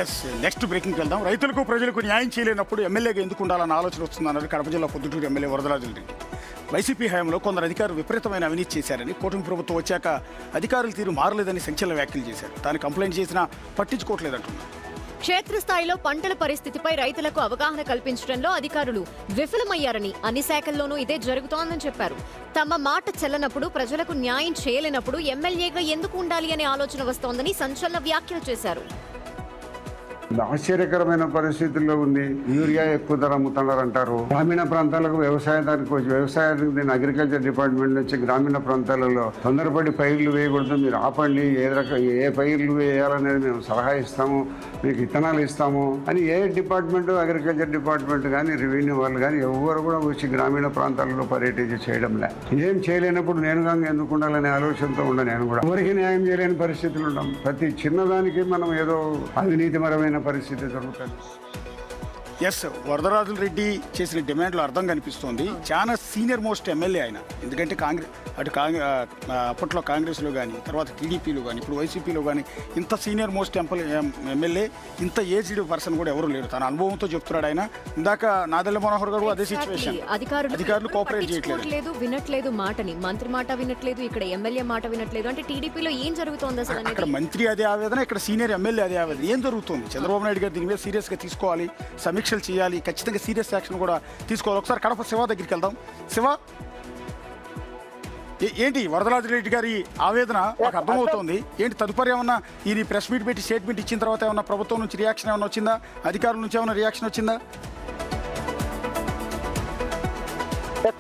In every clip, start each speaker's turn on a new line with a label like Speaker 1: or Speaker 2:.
Speaker 1: Next బ్రేకింగ్కి వెళ్దాం. రైతులకు ప్రజలకు న్యాయం చేయలేనప్పుడు ఎమ్మెల్యేగా ఎందుకు ఉండాలన్న ఆలోచన వస్తుందన్నారు కడప జిల్లా పొద్దుటూరు ఎమ్మెల్యే వరదరాజుల రెడ్డి. వైసీపీ హయాంలో కొందరు అధికారులు విపరీతమైన అవినీతి చేశారని, కూటమి ప్రభుత్వం వచ్చాక అధికారుల తీరు మారలేదని సంచలన వ్యాఖ్యలు చేశారు. తాను కంప్లైంట్ చేసినా పట్టించుకోవట్లేదంటున్నారు.
Speaker 2: క్షేత్రస్థాయిలో పంటల పరిస్థితిపై రైతులకు అవగాహన కల్పించడంలో అధికారులు విఫలమయ్యారని, అన్ని శాఖల్లోనూ ఇదే జరుగుతోందని చెప్పారు. తమ మాట చెల్లనప్పుడు, ప్రజలకు న్యాయం చేయలేనప్పుడు ఎమ్మెల్యేగా ఎందుకు ఉండాలి అనే ఆలోచన వస్తోందని సంచలన వ్యాఖ్యలు చేశారు.
Speaker 3: ఆశ్చర్యకరమైన పరిస్థితుల్లో ఉంది. యూరియా ఎక్కువ ధర అమ్ముతున్నారంటారు. గ్రామీణ ప్రాంతాలకు వ్యవసాయానికి వచ్చి వ్యవసాయానికి అగ్రికల్చర్ డిపార్ట్మెంట్ నుంచి గ్రామీణ ప్రాంతాలలో తొందరపడి పైర్లు వేయకూడదు, మీరు ఆపండి, ఏ పైర్లు వేయాలనేది మేము సలహా ఇస్తాము, మీకు విత్తనాలు ఇస్తాము అని ఏ డిపార్ట్మెంట్, అగ్రికల్చర్ డిపార్ట్మెంట్ కానీ రెవెన్యూ వాళ్ళు కానీ ఎవరు కూడా వచ్చి గ్రామీణ ప్రాంతాలలో పర్యటించి చేయడంలే. ఏం చేయలేనప్పుడు నేనుగా ఎందుకు ఉండాలనే ఆలోచనతో ఉండ నేను కూడా ఎవరికి న్యాయం చేయలేని పరిస్థితులు ఉన్నాం. ప్రతి చిన్నదానికి మనం ఏదో అవినీతిపరమైన పరిస్థితి జరుగుతుంది.
Speaker 1: వరదరాజుల రెడ్డి చేసిన డిమాండ్లో అర్థం కనిపిస్తోంది. చాలా సీనియర్ మోస్ట్ ఎమ్మెల్యే ఆయన. ఎందుకంటే అప్పట్లో కాంగ్రెస్లో కానీ, తర్వాత టీడీపీలో కానీ, ఇప్పుడు వైసీపీలో కానీ ఇంత సీనియర్ మోస్ట్ ఎమ్మెల్యే, ఇంత ఏజ్డ్ పర్సన్ కూడా ఎవరు లేరు. తన అనుభవంతో చెప్తున్నాడు ఆయన. ఇందాక నాదెళ్ల మనోహర్ గారు అదే సిచ్యువేషన్. అధికారులు కోఆపరేట్ చేయట్లేదు,
Speaker 2: వినట్లేదు మాటని. మంత్రి మాట వినట్లేదు, ఇక్కడ ఎమ్మెల్యే మాట వినట్లేదు. అంటే టీడీపీలో ఏం జరుగుతోంది అసలు?
Speaker 1: అక్కడ మంత్రి అదే ఆవేదన, ఇక్కడ సీనియర్ ఎమ్మెల్యే అదే ఆవేదన. ఏం జరుగుతుంది? చంద్రబాబు నాయుడు గారు దీని మీద సీరియస్గా తీసుకోవాలి, సమీక్షలు చేయాలి, ఖచ్చితంగా సీరియస్ యాక్షన్ కూడా తీసుకోవాలి. ఒకసారి కడప శివ దగ్గరికి వెళ్దాం. శివ, ఏంటి వరదరాజుల రెడ్డి గారి ఆవేదన నాకు అర్థమవుతోంది. ఏంటి తదుపరి ఏమన్నా ఈ ప్రెస్ మీట్ పెట్టి స్టేట్మెంట్ ఇచ్చిన తర్వాత ఏమన్నా ప్రభుత్వం నుంచి రియాక్షన్ ఏమన్నా వచ్చిందా? అధికారుల నుంచి ఏమన్నా రియాక్షన్ వచ్చిందా?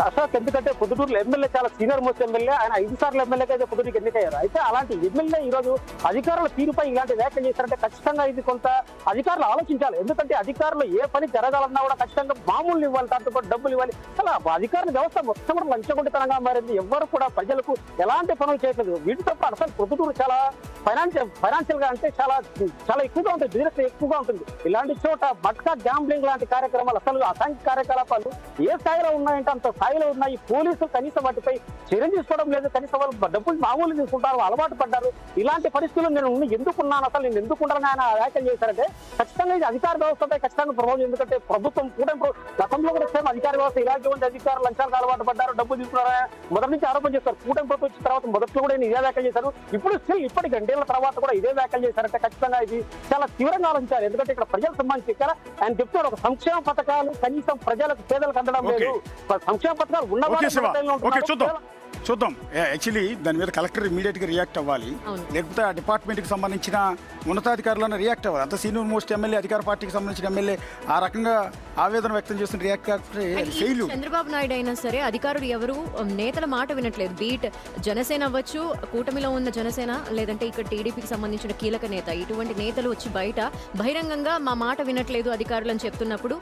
Speaker 4: అశోక్, ఎందుకంటే పొద్దుటూరులో ఎమ్మెల్యే చాలా సీనియర్ మోస్ట్ ఎమ్మెల్యే. ఆయన 5 సార్లు ఎమ్మెల్యేగా అయితే పొద్దుటూరుకి ఎన్నికయ్యారు. అయితే అలాంటి ఎమ్మెల్యే ఈ రోజు అధికారుల తీరుపై ఇలాంటి వ్యాఖ్యలు చేశారంటే ఖచ్చితంగా ఇది కొంత అధికారులు ఆలోచించాలి. ఎందుకంటే అధికారులు ఏ పని జరగాలన్నా కూడా ఖచ్చితంగా మామూలు ఇవ్వాలి, దాంతో పాటు డబ్బులు ఇవ్వాలి. అలా అధికారుల వ్యవస్థ మొత్తం కూడా లంచగొండితనంగా మారింది. ఎవరు కూడా ప్రజలకు ఎలాంటి పనులు చేయట్లేదు. వీటితో పాటు అసలు పొద్దుటూరు చాలా ఫైనాన్షియల్ గా అంటే చాలా చాలా ఎక్కువగా ఉంటుంది, బిజినెస్ ఎక్కువగా ఉంటుంది. ఇలాంటి చోట మట్కా గ్యాంబ్లింగ్ లాంటి కార్యక్రమాలు, అసలు అసాంఘిక కార్యకలాపాలు ఏ స్థాయిలో ఉన్నాయంటే అంత స్థాయిలో ఉన్నాయి. పోలీసులు కనీసం వాటిపై చర్యలు తీసుకోవడం లేదు. కనీసం వాళ్ళు డబ్బులు మామూలు తీసుకుంటారు, అలవాటు పడ్డారు. ఇలాంటి పరిస్థితుల్లో నేను ఎందుకున్నాను, అసలు నేను ఎందుకుంటానని ఆయన వ్యాఖ్యలు చేశారంటే ఖచ్చితంగా ఇది అధికార వ్యవస్థపై ఖచ్చితంగా ప్రభావం. ఎందుకంటే ప్రభుత్వం కూడా గతంలో కూడా సేమ్ అధికార వ్యవస్థ ఇలాంటి ఉంది. అధికారులు లంచాలకు అలవాటు పడ్డారు, డబ్బులు తీసుకున్నారా మొదటి నుంచి ఆరోపణ చేస్తారు. కూటమి ప్రభుత్వం వచ్చిన తర్వాత మొదట్లో కూడా ఇదే వ్యాఖ్యలు చేశారు. ఇప్పుడు స్టిల్ ఇప్పటి గంటల తర్వాత కూడా ఇదే వ్యాఖ్యలు చేశారంటే ఖచ్చితంగా ఇది చాలా తీవ్రంగా ఆలోచించారు. ఎందుకంటే ఇక్కడ ప్రజలకు సంబంధించి ఇక్కడ ఆయన చెప్తారు, ఒక సంక్షేమ పథకాలు కనీసం ప్రజలకు పేదలకు అందడం లేదు. సంక్షేమ పథకాలు
Speaker 1: చూద్దాం. యాక్చువల్లీ దాని మీద కలెక్టర్ ఇమీడియట్ గా రియాక్ట్ అవ్వాలి, లేకపోతే ఆ డిపార్ట్మెంట్ కి సంబంధించిన ఉన్నతాధికారులను రియాక్ట్ అవ్వాలి. అంత సీనియర్ మోస్ట్ ఎమ్మెల్యే, అధికార పార్టీకి సంబంధించిన ఎమ్మెల్యే ఆ రకంగా ఆవేదన వ్యక్తం చేస్తున్న రియాక్ట్ కాకపోతే
Speaker 2: చంద్రబాబు నాయుడు అయినా సరే అధికారులు ఎవరు నేతల మాట వినట్లేదు. బీట్ జనసేన అవ్వచ్చు, కూటమిలో ఉన్న జనసేన, లేదంటే ఇక్కడ టీడీపీకి సంబంధించిన కీలక నేత, ఇటువంటి నేతలు వచ్చి బయట బహిరంగంగా మా మాట వినట్లేదు అధికారులు అని చెప్తున్నప్పుడు